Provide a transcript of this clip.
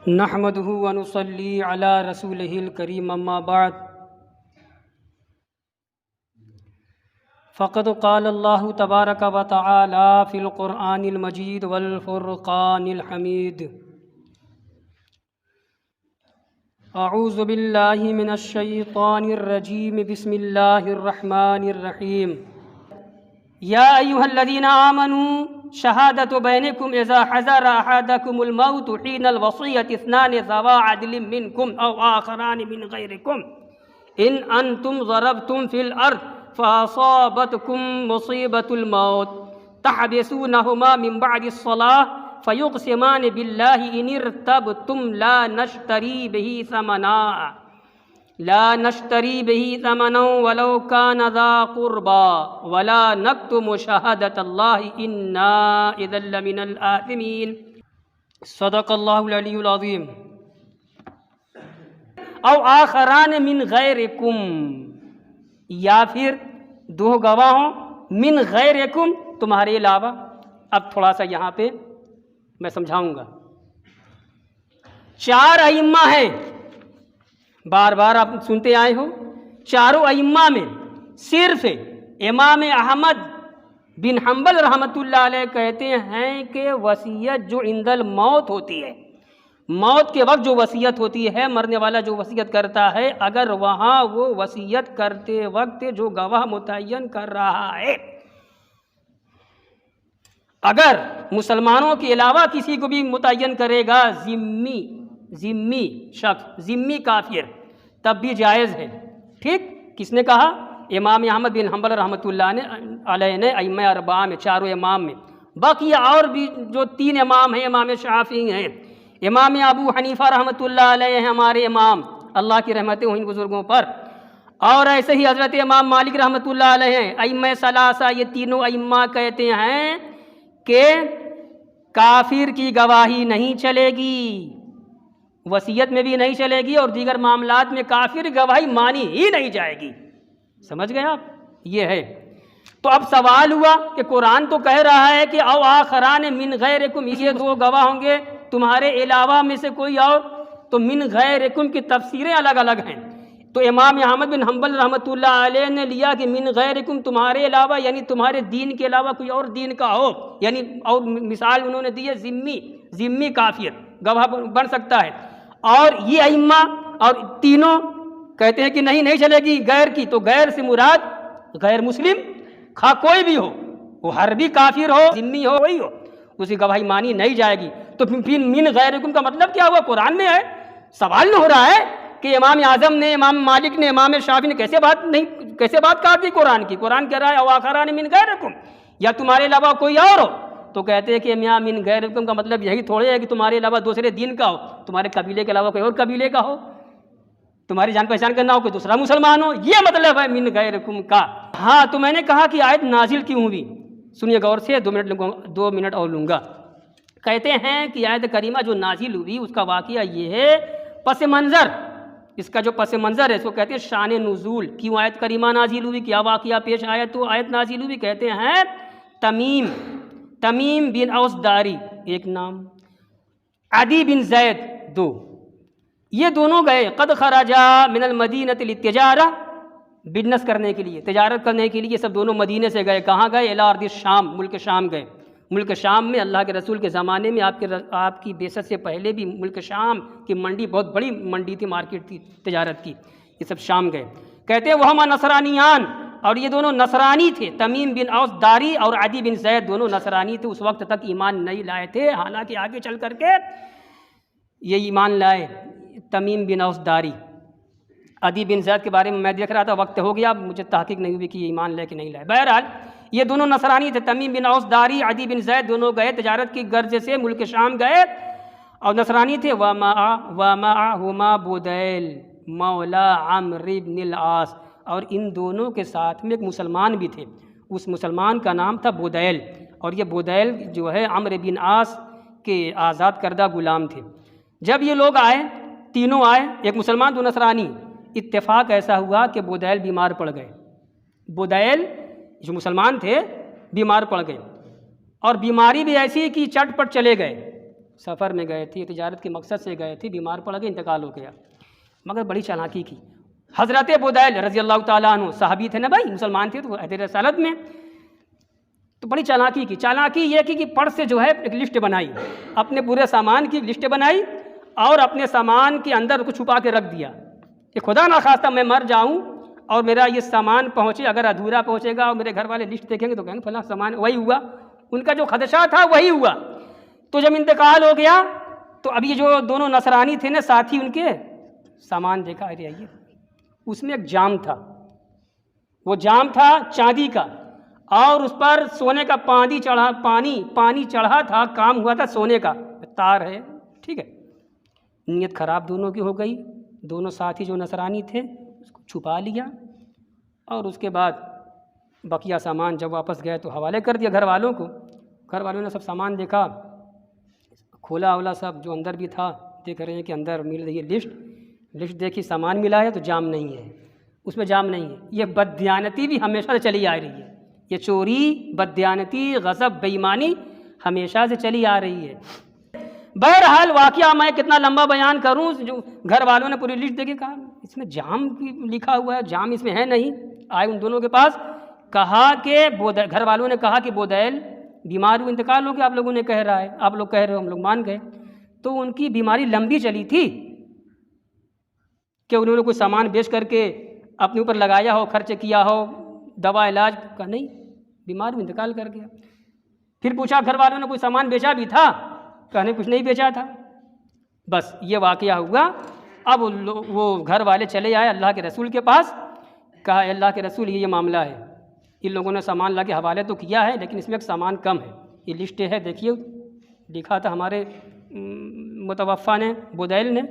नहमदुहु व नुसल्ली अला रसूलिहिल करीम अम्मा बाद फ़क़द क़ाल अल्लाहु तबारक व तआला फ़िल क़ुरआनिल मजीद वल फ़ुरक़ानिल हमीद। अऊज़ु बिल्लाहि मिनश शैतानिर रजीम बिस्मिल्लाहिर रहमानिर रहीम। या अय्युहल्लज़ीना आमनू शहादतु बैनकुम इज़ा हज़रा अहदकुमुल मौतु हीनल वसिय्यति इस्नानि ज़वा अदलिन मिनकुम औ आखरानि मिन गैरिकुम इन अंतुम ज़रबतुम फिल अर्द फ़असाबतकुम मुसीबतुल मौत तहबिसूनहुमा मिन बअदिस सलाह फ़युक़सिमानि बिल्लाहि इन इर्तबतुम ला नश्तरी बिही समना वलौ कान ज़ा क़ुरबा वला नक्तुमु शहादतल्लाहि इन्ना इज़न लमिनल आसिमीन। सदक़ल्लाहुल अलियुल अज़ीम। औ आखरान मिन गैरिकुम, या फिर दो गवाहों मिन गैरिकुम, तुम्हारे अलावा। अब थोड़ा सा यहाँ पे मैं समझाऊँगा। चार अइम्मा हैं, बार बार आप सुनते आए हो। चारों अइम्मा में सिर्फ इमाम अहमद बिन हम्बल रहमतुल्लाह अलैह कहते हैं कि वसीयत जो इंदल मौत होती है, मौत के वक्त जो वसीयत होती है, मरने वाला जो वसीयत करता है, अगर वहाँ वो वसीयत करते वक्त जो गवाह मुतय्यन कर रहा है, अगर मुसलमानों के अलावा किसी को भी मुतय्यन करेगा, ज़िम्मी शख्स, ज़िम्मी काफिर, तब भी जायज़ है। ठीक, किसने कहा? इमाम अहमद बिन हम्बल रहमतुल्लाह अलैह ने अइम्मा अरबा में, चारों इमाम में। बाकी और भी जो तीन इमाम हैं, इमाम शाफ़ी हैं, इमाम अबू हनीफ़ा रहमतुल्लाह अलैह हैं हमारे इमाम, अल्लाह की रहमतें हो इन बुज़ुर्गों पर। और ऐसे ही हज़रत इमाम मालिक रहमतुल्लाह अलैह हैं, अइम्मा सलासा, ये तीनों अइम्मा कहते हैं कि काफिर की गवाही नहीं चलेगी, वसीयत में भी नहीं चलेगी और दीगर मामलात में काफिर गवाही मानी ही नहीं जाएगी। समझ गए आप? ये है। तो अब सवाल हुआ कि कुरान तो कह रहा है कि औ आखरान मिन गैरिकुम, ये दो गवाह होंगे तुम्हारे अलावा में से कोई और, तो मिन गैरिकुम की तफसीरें अलग अलग हैं। तो इमाम अहमद बिन हम्बल रहमतुल्लाह अलैह ने लिया कि मिन गैरिकुम, तुम्हारे अलावा, यानी तुम्हारे दीन के अलावा कोई और दीन का हो, यानी और मिसाल उन्होंने दी है ज़िम्मी काफिर गवाह बन सकता है। और ये अइम्मा और तीनों कहते हैं कि नहीं चलेगी गैर की, तो गैर से मुराद गैर मुस्लिम, खा कोई भी हो, वो हरबी काफिर हो, ज़िम्मी हो, वही हो, उसकी गवाही मानी नहीं जाएगी। तो फिर मिन गैरिकुम का मतलब क्या हुआ? कुरान में है। सवाल न हो रहा है कि इमाम आज़म ने, इमाम मालिक ने, इमाम शाफी ने कैसे बात काट दी कुरान की। कुरान कह रहा है अवाखरान मिन गैरिकुम, या तुम्हारे अलावा कोई और हो। तो कहते हैं कि मियाँ मिन गैरिकुम का मतलब यही थोड़े है कि तुम्हारे अलावा दूसरे दीन का हो, तुम्हारे कबीले के अलावा कोई और कबीले का हो, तुम्हारी जान पहचान करना हो, कोई दूसरा मुसलमान हो, ये मतलब है मिन गैरिकुम का। हाँ, तो मैंने कहा कि आयत नाजिल क्यों हुई, सुनिए गौर से, 2 मिनट और लूँगा। कहते हैं कि आयत करीमा जो नाजिल हुई उसका वाक़या ये है, पस मंज़र, इसका जो पस मंज़र है इसको कहते हैं शान नुज़ूल। क्यों आयत करीमा नाजिल हुई, क्या वाक़या पेश आया तो आयत नाजिल हुई? कहते हैं तमीम बिन औस दारी एक नाम, अदी बिन जैद दो, ये दोनों गए क़द खरजा मिनल मदीनति लित्तिजारा, बिजनेस करने के लिए, तिजारत करने के लिए, सब दोनों मदीने से गए। कहाँ गए? इला अर्दिश शाम, मुल्क शाम गए। मुल्क शाम में अल्लाह के रसूल के ज़माने में, आपकी बेसत से पहले भी मुल्क शाम की मंडी बहुत बड़ी मंडी थी, मार्केट थी तिजारत की, ये सब शाम गए। कहते हैं वह नसरानियान, और ये दोनों नसरानी थे, तमीम बिन औस दारी और अदी बिन जैद, दोनों नसरानी थे। उस वक्त तक ईमान नहीं लाए थे, हालांकि आगे चल करके ये ईमान लाए। तमीम बिन औस दारी, अदी बिन जैद के बारे में मैं देख रहा था, वक्त हो गया, मुझे तहकीक नहीं हुई कि ये ईमान लाए कि नहीं लाए। बहरहाल ये दोनों नसरानी थे, तमीम बिन औस दारी, अदी बिन जैद, दोनों गए तिजारत की गर्ज से मुल्क शाम गए और नसरानी थे। वमा बुदैल मौला अम्र इब्निल आस, और इन दोनों के साथ में एक मुसलमान भी थे, उस मुसलमान का नाम था बुदैल, और ये बुदैल जो है अम्र बिन आस के आज़ाद करदा गुलाम थे। जब ये लोग आए, तीनों आए, एक मुसलमान दो नसरानी, इत्तेफाक ऐसा हुआ कि बुदैल बीमार पड़ गए। बुदैल जो मुसलमान थे बीमार पड़ गए, और बीमारी भी ऐसी कि चटपट चले गए, सफ़र में गए थे, तिजारत के मकसद से गए थे, बीमार पड़ गए, इंतकाल हो गया। मगर बड़ी चालाकी की। हज़रत बुदैल रज़ी अल्लाह ताला अन्हु सहाबी थे ना भाई, मुसलमान थे, तो अहद रसालत में तो बड़ी चालाकी की। चालाकी ये की कि पर्स से जो है एक लिस्ट बनाई, अपने पूरे सामान की लिस्ट बनाई और अपने सामान के अंदर उसको छुपा के रख दिया कि खुदा ना खास्ता मैं मर जाऊं और मेरा ये सामान पहुँचे, अगर अधूरा पहुँचेगा और मेरे घर वाले लिस्ट देखेंगे तो कहेंगे फला सामान। वही हुआ, उनका जो खदशा था वही हुआ। तो जब इंतकाल हो गया तो अभी जो दोनों नसरानी थे ना साथी, उनके सामान देखा, अरे आइए, उसमें एक जाम था। वो जाम था चांदी का और उस पर सोने का पानी चढ़ा था, काम हुआ था सोने का, तार है, ठीक है। नीयत ख़राब दोनों की हो गई। दोनों साथी जो नसरानी थे उसको छुपा लिया और उसके बाद बकिया सामान जब वापस गए तो हवाले कर दिया घर वालों को। घर वालों ने सब सामान देखा, खोला ओला सब, जो अंदर भी था देख रहे हैं कि अंदर मिल रही है लिस्ट देखी, सामान मिला है तो जाम नहीं है, उसमें जाम नहीं है। ये बददियानती भी हमेशा से चली आ रही है। ये चोरी, बददियानती, गज़ब, बेईमानी हमेशा से चली आ रही है। बहरहाल वाक़या मैं कितना लंबा बयान करूं, जो घर वालों ने पूरी लिस्ट देखी, कहा इसमें जाम लिखा हुआ है, जाम इसमें है नहीं। आए उन दोनों के पास, कहा कि घर वालों ने कहा कि बुदैल बीमार हुए, इंतकाल हो गया, आप लोगों ने कह रहा है, आप लोग कह रहे हो, हम लोग मान गए। तो उनकी बीमारी लंबी चली थी कि उन्होंने कुछ सामान बेच करके अपने ऊपर लगाया हो, खर्च किया हो, दवा इलाज का, नहीं, बीमार हुए, इंतकाल कर गया। फिर पूछा घर वालों ने कोई सामान बेचा भी था, कहने कुछ नहीं बेचा था। बस ये वाक़या हुआ। अब वो घर वाले चले आए अल्लाह के रसूल के पास, कहा अल्लाह के रसूल ये मामला है, इन लोगों ने सामान ला के हवाले तो किया है लेकिन इसमें एक सामान कम है, ये लिस्ट है देखिए, लिखा था हमारे मुतवफ़ा ने, बुदैल ने।